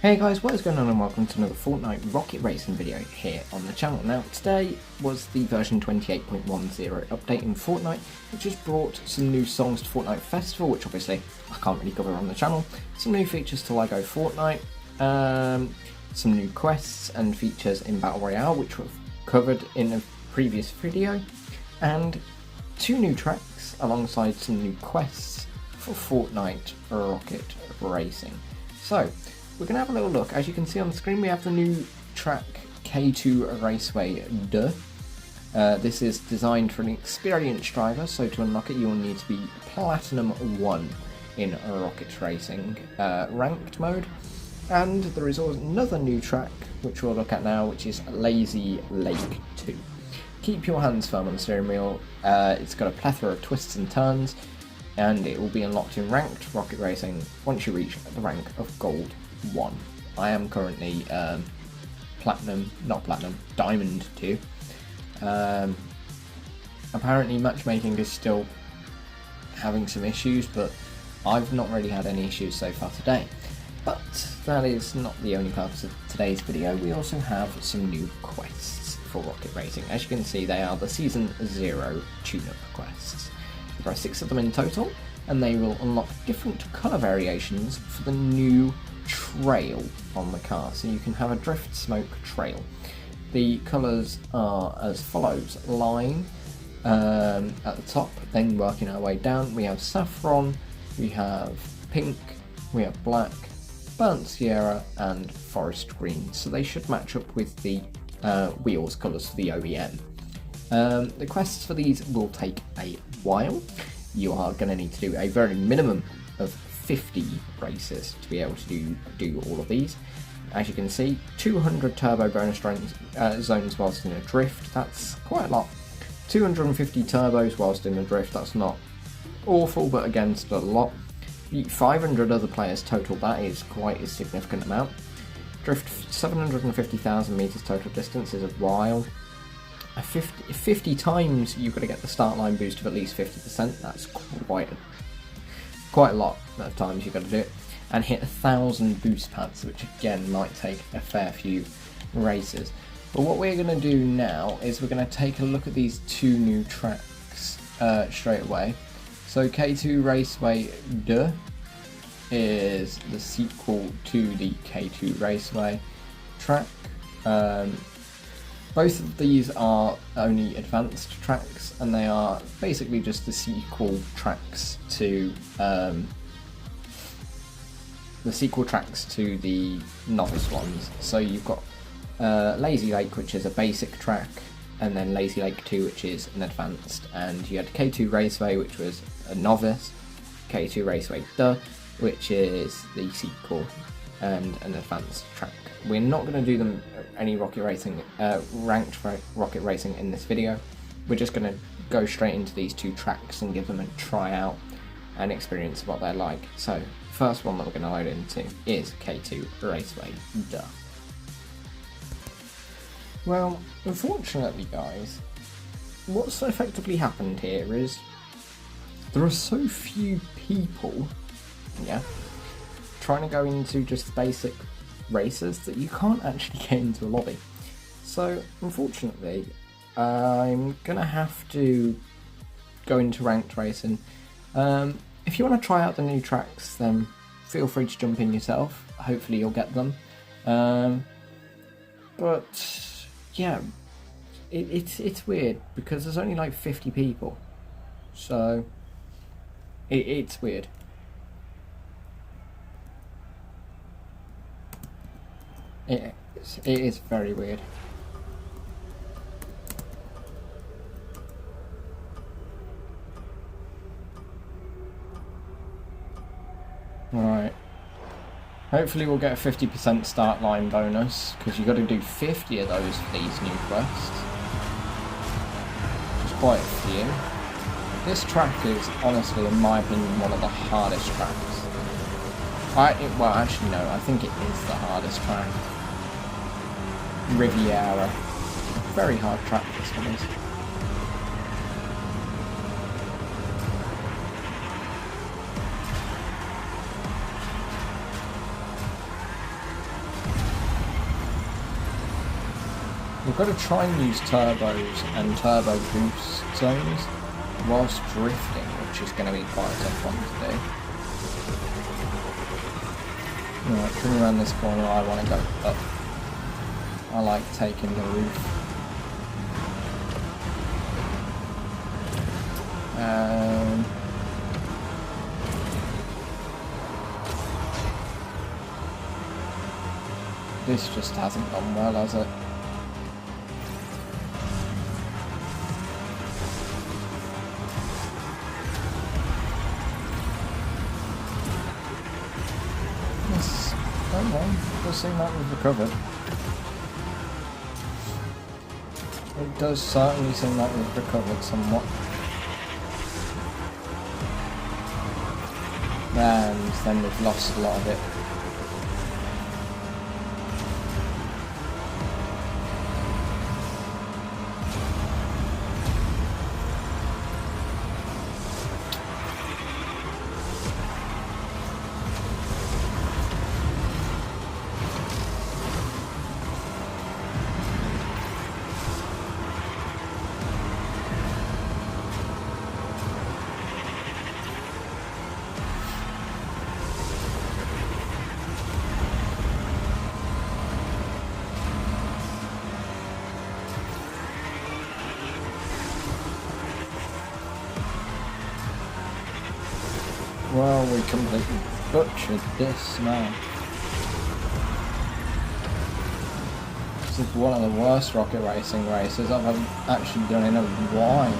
Hey guys, what is going on and welcome to another Fortnite Rocket Racing video here on the channel. Now today was the version 28.10 update in Fortnite, which has brought some new songs to Fortnite Festival, which obviously I can't really cover on the channel, some new features to LEGO Fortnite, some new quests and features in Battle Royale, which we've covered in a previous video, and two new tracks alongside some new quests for Fortnite Rocket Racing. So, we're going to have a little look. As you can see on the screen, we have the new track K2 Raceway Duh. This is designed for an experienced driver, so to unlock it you will need to be Platinum 1 in Rocket Racing ranked mode. And there is also another new track, which we'll look at now, which is Lazy Lake 2. Keep your hands firm on the steering wheel. It's got a plethora of twists and turns, and it will be unlocked in ranked Rocket Racing once you reach the rank of Gold 1. I am currently Diamond 2. Apparently matchmaking is still having some issues, but I've not really had any issues so far today. But that is not the only purpose of today's video. We also have some new quests for Rocket Racing. As you can see, they are the Season 0 tuneup quests. There are 6 of them in total, and they will unlock different colour variations for the new trail on the car. So you can have a drift smoke trail. The colours are as follows: lime at the top, then working our way down we have saffron, we have pink, we have black, burnt sierra and forest green. So they should match up with the wheels colours for the OEM. The quests for these will take a while. You are going to need to do a very minimum of 50 races to be able to do all of these. As you can see, 200 turbo bonus zones whilst in a drift, that's quite a lot. 250 turbos whilst in a drift, that's not awful, but again still a lot. 500 other players total, that is quite a significant amount. Drift 750,000 meters total distance is a while. 50 times you've got to get the start line boost of at least 50%, that's quite a lot of times you've got to do it, and hit 1,000 boost pads, which again might take a fair few races. But what we're going to do now is we're going to take a look at these two new tracks straight away. So K2 Raceway Duh is the sequel to the K2 Raceway track. Both of these are only advanced tracks, and they are basically just the sequel tracks to the novice ones. So you've got Lazy Lake, which is a basic track, and then Lazy Lake 2, which is an advanced, and you had K2 Raceway, which was a novice, K2 Raceway Duh, which is the sequel and an advanced track. We're not going to do them any rocket racing, ranked rocket racing in this video. We're just going to go straight into these two tracks and give them a try out and experience what they're like. So, first one that we're going to load into is K2 Raceway Duh. Well, unfortunately guys, what's effectively happened here is there are so few people, trying to go into just basic races that you can't actually get into a lobby. So unfortunately I'm gonna have to go into ranked racing. If you want to try out the new tracks, then feel free to jump in yourself. Hopefully you'll get them. But yeah, it's weird because there's only like 50 people, so it's weird. It is very weird. Alright. Hopefully we'll get a 50% start line bonus, because you've got to do 50 of those for these new quests. Which is quite a few. This track is honestly, in my opinion, one of the hardest tracks. Well, actually no, I think it is the hardest track. Riviera. Very hard track this one is. We've got to try and use turbos and turbo boost zones whilst drifting, which is going to be quite a tough one to do. Alright, coming around this corner, I want to go up. I like taking the roof. This just hasn't gone well, has it? Yes. Oh well, does seem like we've recovered. It does certainly seem like we've recovered somewhat. And then we've lost a lot of it. Well, we completely butchered this now. This is one of the worst rocket racing races I've actually done in a while.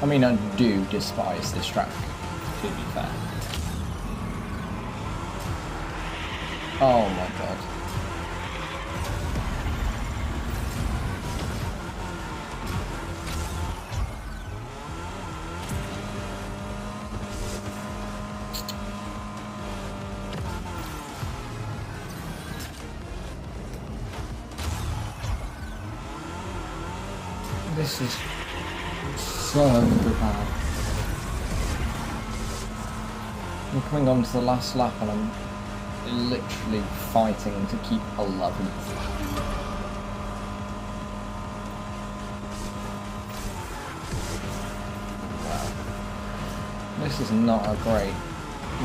I mean, I do despise this track, to be fair. Oh my god. This is so bad. I'm coming on to the last lap and I'm literally fighting to keep 11th. Wow. This is not a great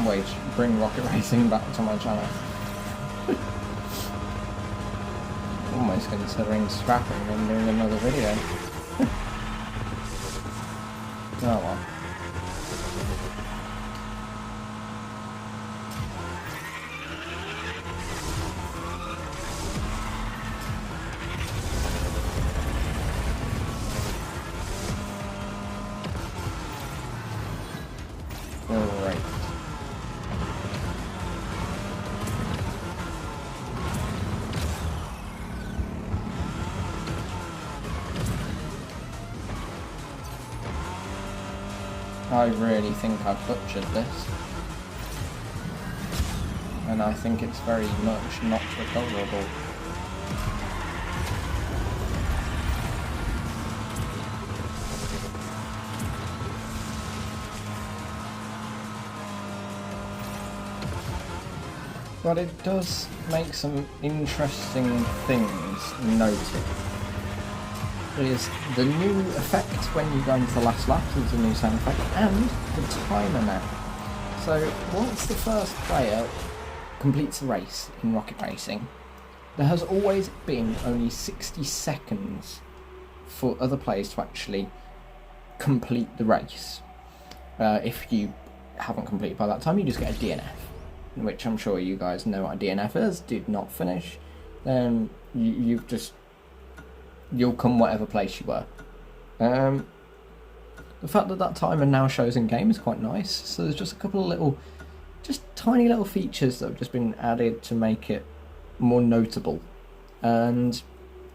way to bring Rocket Racing back to my channel. Almost considering scrapping and doing another video. Oh well. Great. I really think I've butchered this, and I think it's very much not recoverable. But it does make some interesting things noted. Is the new effect when you go into the last lap, there's a new sound effect, and the timer now. So once the first player completes the race in Rocket Racing, there has always been only 60 seconds for other players to actually complete the race. If you haven't completed by that time, you just get a DNF, which I'm sure you guys know what a DNF is. Did not finish, then you'll come whatever place you were. The fact that timer now shows in game is quite nice. So there's just a couple of little, just tiny little features that have just been added to make it more notable, and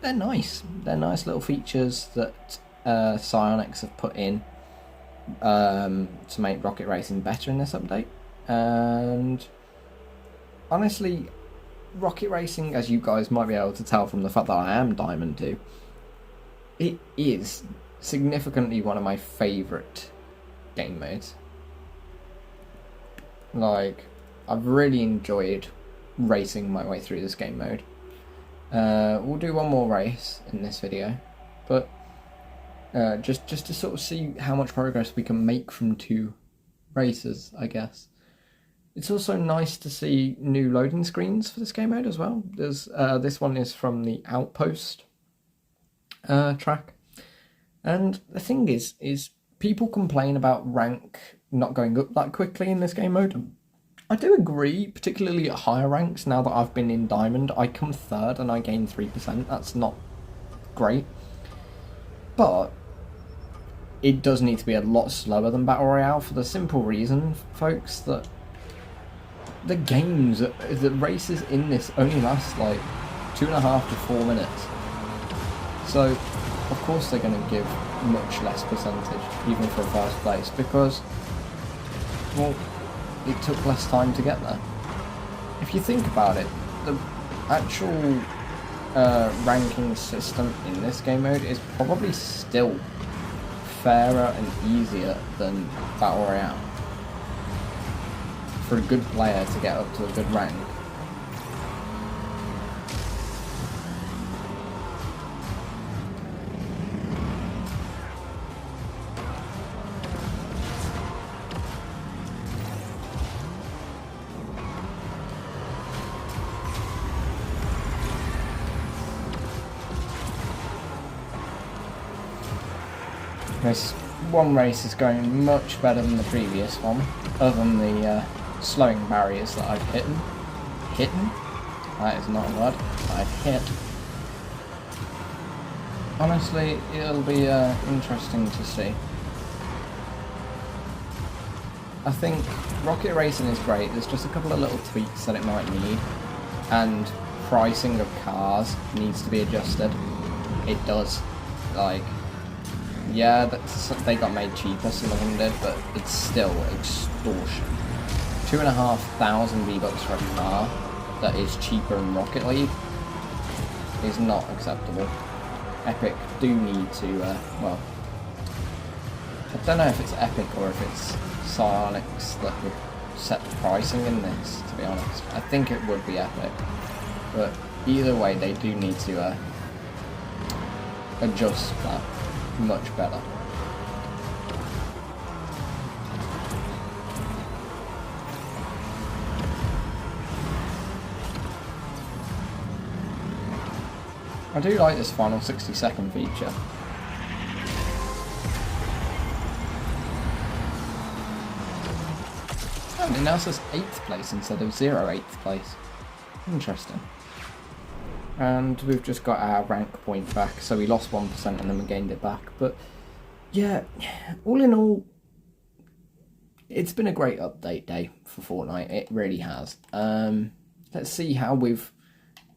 they're nice. They're nice little features that Psyonix have put in to make Rocket Racing better in this update. And honestly, Rocket Racing, as you guys might be able to tell from the fact that I am Diamond 2, it is significantly one of my favourite game modes. Like, I've really enjoyed racing my way through this game mode. We'll do one more race in this video, but just to sort of see how much progress we can make from 2 races, I guess. It's also nice to see new loading screens for this game mode as well. There's this one is from the Outpost track, and the thing is people complain about rank not going up that quickly in this game mode. I do agree, particularly at higher ranks. Now that I've been in Diamond, I come 3rd and I gain 3%. That's not great, but it does need to be a lot slower than Battle Royale for the simple reason, folks, that the games, the races in this only last like 2.5 to 4 minutes. So, of course they're going to give much less percentage, even for first place, because, well, it took less time to get there. If you think about it, the actual ranking system in this game mode is probably still fairer and easier than Battle Royale. For a good player to get up to a good rank. This one race is going much better than the previous one, other than the slowing barriers that I've hit. That is not a word. I've hit. Honestly, it'll be interesting to see. I think Rocket Racing is great. There's just a couple of little tweaks that it might need, and pricing of cars needs to be adjusted. It does. Like, yeah, they got made cheaper, some of them did, but it's still extortion. 2,500 V-Bucks for a car that is cheaper in Rocket League is not acceptable. Epic do need to, well, I don't know if it's Epic or if it's Psyonix that would set the pricing in this, to be honest. I think it would be Epic, but either way they do need to adjust that much better. I do like this final 60-second feature. Oh, it now says 8th place instead of 8th place. Interesting. And we've just got our rank point back, so we lost 1% and then we gained it back. But yeah, all in all, it's been a great update day for Fortnite. It really has. Let's see how we've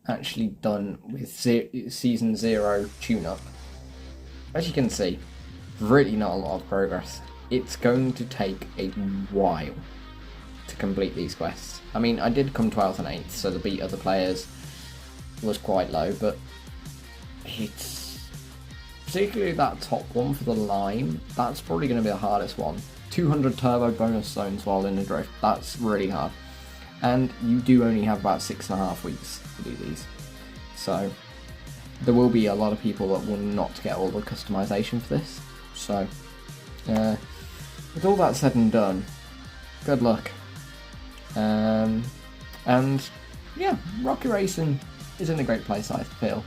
actually done with Season 0 tune-up. As you can see, really not a lot of progress. It's going to take a while to complete these quests. I mean, I did come 12th and 8th, so the beat other players was quite low, but it's particularly that top one for the lime. That's probably going to be the hardest one. 200 turbo bonus zones while in the drift. That's really hard. And you do only have about 6.5 weeks to do these. So there will be a lot of people that will not get all the customization for this. So with all that said and done, good luck. And yeah, Rocket Racing is in a great place, I feel.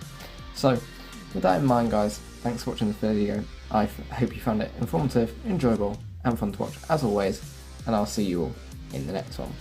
So with that in mind, guys, thanks for watching this video. I hope you found it informative, enjoyable and fun to watch as always, and I'll see you all in the next one.